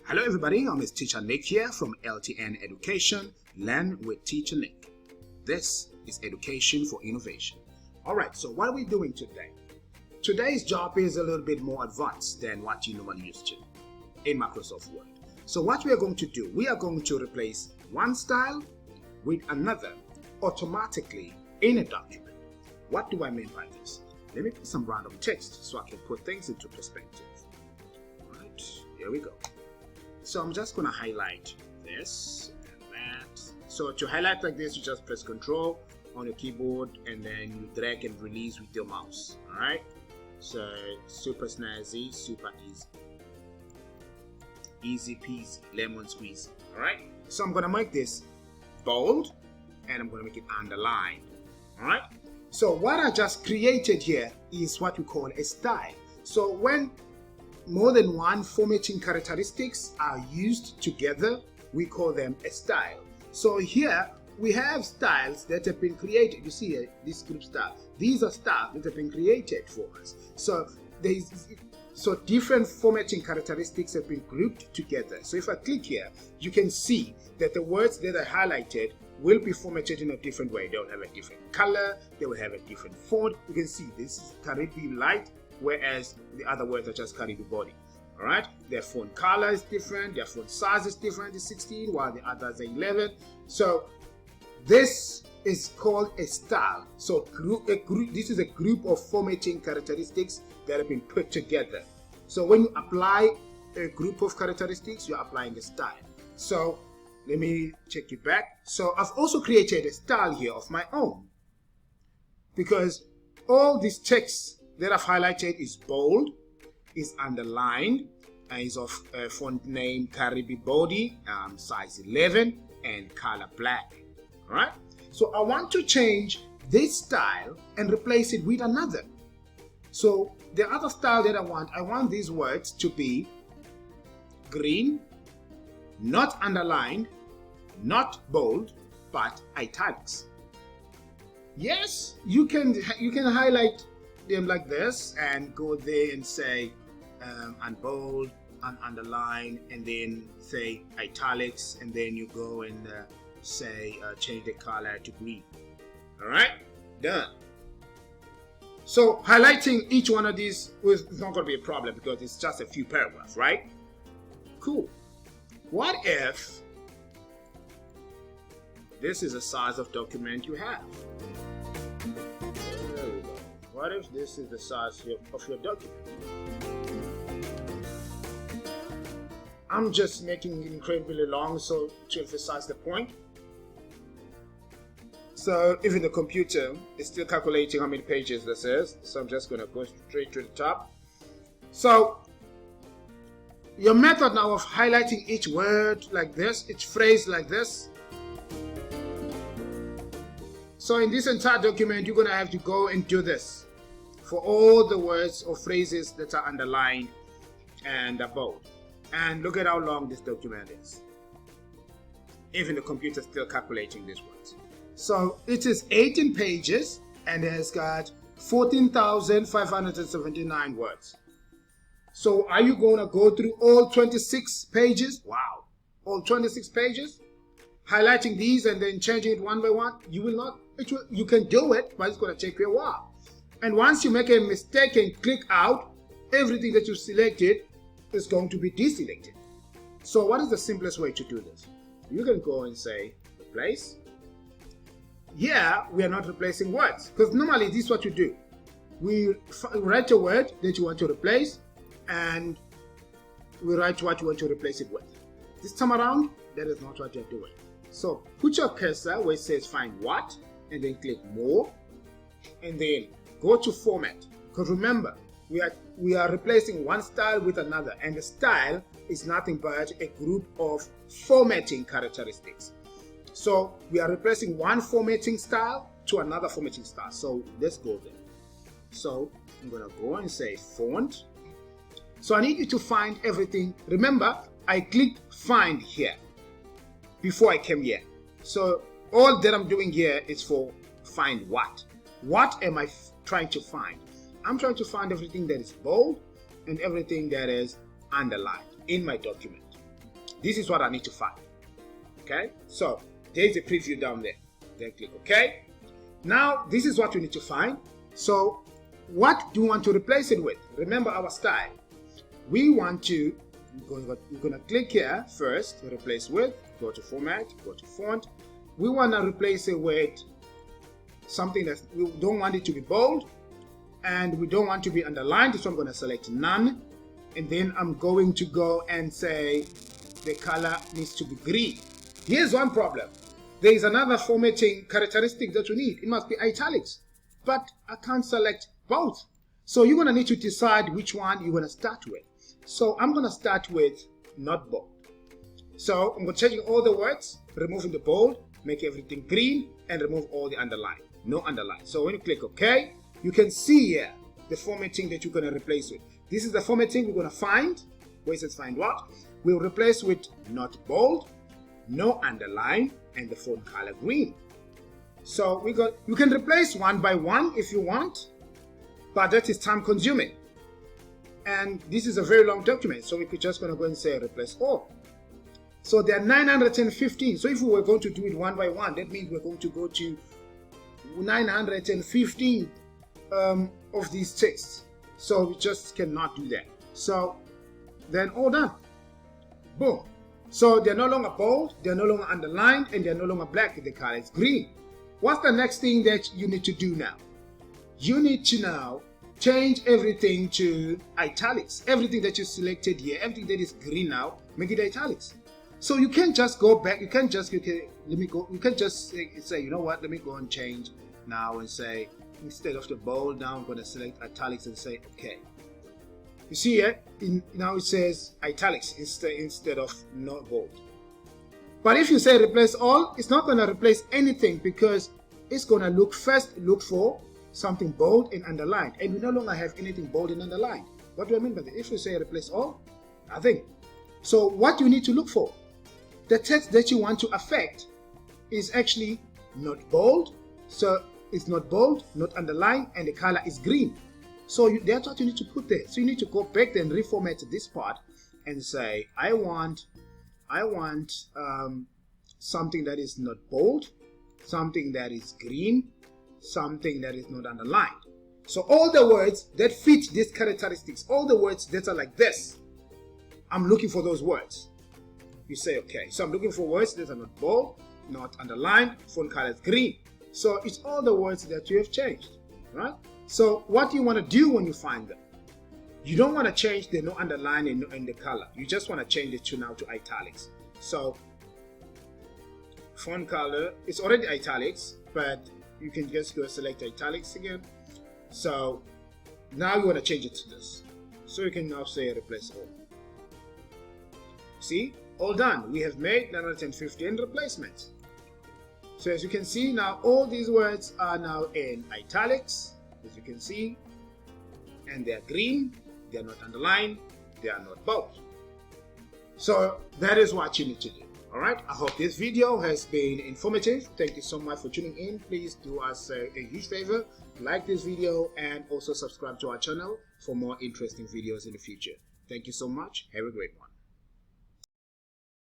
Hello everybody, I'm Mr. Teacher Nick here from LTN Education, Learn with Teacher Nick. This is Education for Innovation. Alright, so what are we doing today? Today's job is a little bit more advanced than what you normally used to in Microsoft Word. So what we are going to do, we are going to replace one style with another automatically in a document. What do I mean by this? Let me put some random text so I can put things into perspective. Alright, here we go. So I'm just going to highlight this and that. So to highlight like this, you just press Control on your keyboard and then you drag and release with your mouse. Alright, so super snazzy, super easy. Easy peasy, lemon squeeze. Alright, so I'm going to make this bold and I'm going to make it underlined. Alright, so what I just created here is what we call a style. So when more than one formatting characteristics are used together, we call them a style. So here we have styles that have been created. You see here, this group style. These are styles that have been created for us. So different formatting characteristics have been grouped together. So if I click here, you can see that the words that are highlighted will be formatted in a different way. They will have a different color, they will have a different font. You can see this is Caribbean light, whereas the other words are just Caribbean body. Alright, their font color is different, their font size is different, it's 16, while the others are 11. So this is called a style. So this is a group of formatting characteristics that have been put together. So when you apply a group of characteristics, you're applying a style. So let me check it back. So I've also created a style here of my own, because all this text that I've highlighted is bold, is underlined, and is of font name Caribbean body, size 11, and color black. Alright, so I want to change this style and replace it with another. So the other style that I want these words to be green, not underlined, not bold, but italics. Yes, you can highlight them like this and go there and say unbold, underline, and then say italics, and then you go and say change the color to green. Alright, done. So highlighting each one of these is not going to be a problem because it's just a few paragraphs, right? Cool. What if this is the size of document you have? There we go. What if this is the size of your document? I'm just making it incredibly long so to emphasize the point. So even the computer is still calculating how many pages this is. So I'm just going to go straight to the top. So your method now of highlighting each word like this, each phrase like this. So in this entire document, you're going to have to go and do this for all the words or phrases that are underlined and are bold. And look at how long this document is. Even the computer is still calculating these words. So it is 18 pages and it has got 14,579 words. So are you going to go through all 26 pages? Wow. All 26 pages? Highlighting these and then changing it one by one? You will not. You can do it, but it's going to take you a while. And once you make a mistake and click out, everything that you selected is going to be deselected. So what is the simplest way to do this? You can go and say replace. Yeah, we are not replacing words, because normally this is what you do. We write a word that you want to replace and we write what you want to replace it with. This time around, that is not what you're doing. So put your cursor where it says find what, and then click more, and then go to format. Because remember, we are replacing one style with another, and the style is nothing but a group of formatting characteristics. So we are replacing one formatting style to another formatting style. So let's go there. So I'm going to go and say font. So I need you to find everything. Remember, I clicked find here before I came here. So all that I'm doing here is for find what. What am I trying to find? I'm trying to find everything that is bold and everything that is underlined in my document. This is what I need to find. Okay, so there's a preview down there. Then click OK. Now this is what we need to find. So what do you want to replace it with? Remember our style. We want to, we're going to click here first to replace with, go to format, go to font. We want to replace it with something that we don't want it to be bold and we don't want to be underlined, so I'm going to select none, and then I'm going to go and say the color needs to be green. Here's one problem. There is another formatting characteristic that you need. It must be italics, but I can't select both. So you're going to need to decide which one you're going to start with. So I'm going to start with not bold. So I'm going to change all the words, removing the bold, make everything green, and remove all the underline. No underline. So when you click OK, you can see here the formatting that you're going to replace with. This is the formatting we're going to find. Where it says find what? We'll replace with not bold, no underline, and the font color green. So you can replace one by one if you want, but that is time consuming. And this is a very long document, so we're just going to go and say replace all. So there are 915. So if we were going to do it one by one, that means we're going to go to 915 of these texts. So we just cannot do that. So then all done. Boom. So they're no longer bold, they're no longer underlined, and they're no longer black. The color is green. What's the next thing that you need to do now? You need to now change everything to italics. Everything that you selected here, everything that is green now, make it italics. So you can't just go back. You can't just say, you know what? Let me go and change now and say instead of the bold, now I'm going to select italics and say OK. You see here, now it says italics instead of not bold. But if you say replace all, it's not going to replace anything because it's going to look for something bold and underlined. And we no longer have anything bold and underlined. What do I mean by that? If you say replace all, nothing. So what you need to look for, the text that you want to affect is actually not bold. So it's not bold, not underlined, and the color is green. So that's what you need to put there. So you need to go back and reformat this part and say, I want something that is not bold, something that is green, something that is not underlined. So all the words that fit these characteristics, all the words that are like this, I'm looking for those words. You say, okay, so I'm looking for words that are not bold, not underlined, font color is green. So it's all the words that you have changed, right? So what do you want to do when you find them? You don't want to change the no underline and the color. You just want to change it to now to italics. So font color, it's already italics, but you can just go select italics again. So now you want to change it to this. So you can now say replace all. See, all done. We have made 915 replacements. So as you can see now, all these words are now in italics, as you can see, and they are green, they are not underlined, they are not bold. So that is what you need to do. All right, I hope this video has been informative. Thank you so much for tuning in. Please do us a huge favor, like this video and also subscribe to our channel for more interesting videos in the future. Thank you so much. Have a great one.